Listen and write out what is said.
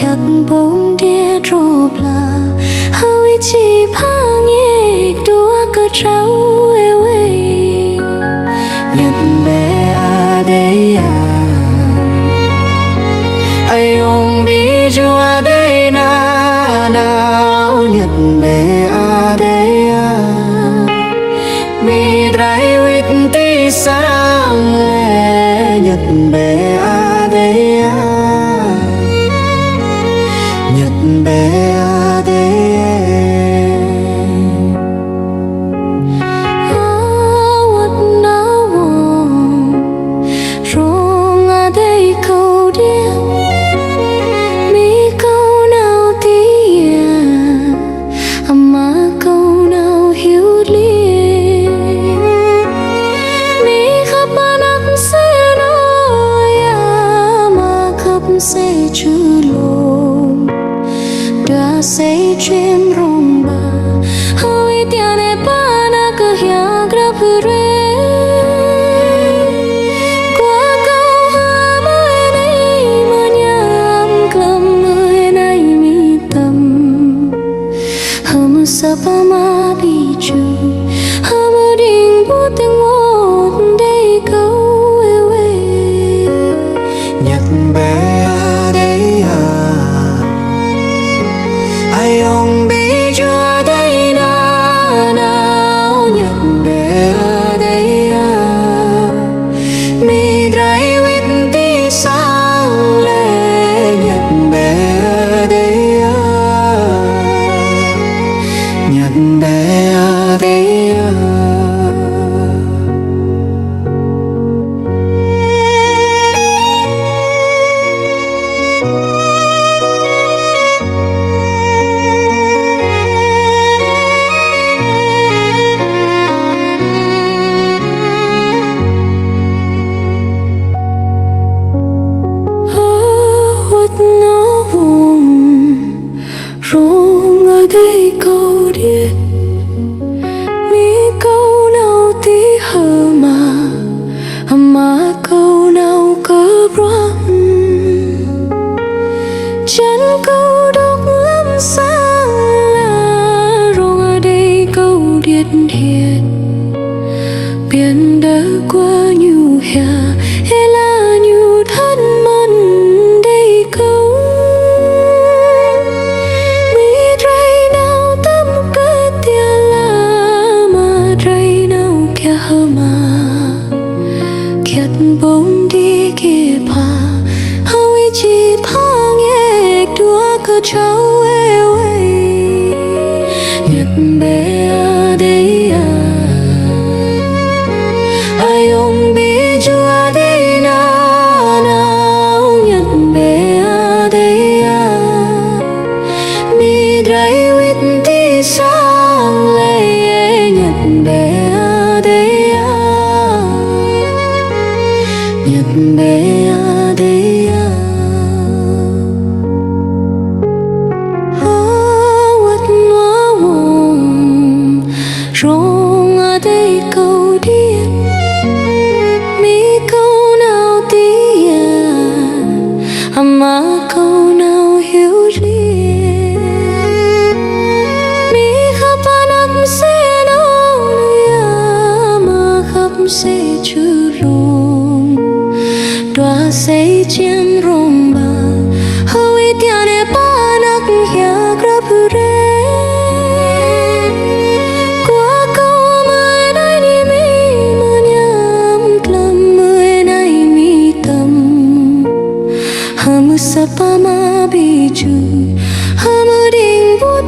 khát bóng đĩa rộp là hơi chỉ phang nhẹ đua cơ trao eo ấy nhật bé à đây à ai ông đi chua đây na nào nhật bé à đây à mi trai huyết tí sáng lệ nhật bé à đây à nhật bé à đây sẽ chữ lộn đã sẽ chém rong bà hơi tia ne pa na cơ hia grab re qua câu ha mới này mà nhắm cầm mới này mi tâm hầm sapa ma bi chu hầm đình bu tiếng một đây câu ewe nhật bé ai ông biết cho đây na nào nhật bé ở đây à mi trai huyết tí sáng lệ nhật bé ở đây à nhật bé ở đây à rung ở đây câu điện mi câu nào tí hờ mà câu nào cơ broan chân câu đốc lắm sáng là rung ở đây câu điện hiền biển đã qua nhiều hè hay là nhiều thân mân đây câu bóng đi kia pa hơi chỉ phang nhẹ đua cơ trao eo ấy nhật bé ở đây à ai ông biết chúa đây na nào nhật bé ở đây à mi trai huyết tí sáng lệ nhật bé ở đây à nhật bé ở đây à quất nó buồn rong ở đây câu điện mi câu nào tí à mà câu nào hiểu liền mi khắp năm sẽ nói mà khắp sẽ chữ lộn đoa sẽ chém rong bà hơi tia ne pa nak hia grab re qua câu mới này ni mi mà nhắm cầm mới này mi tâm hầm sapa ma bi chu hầm đình bút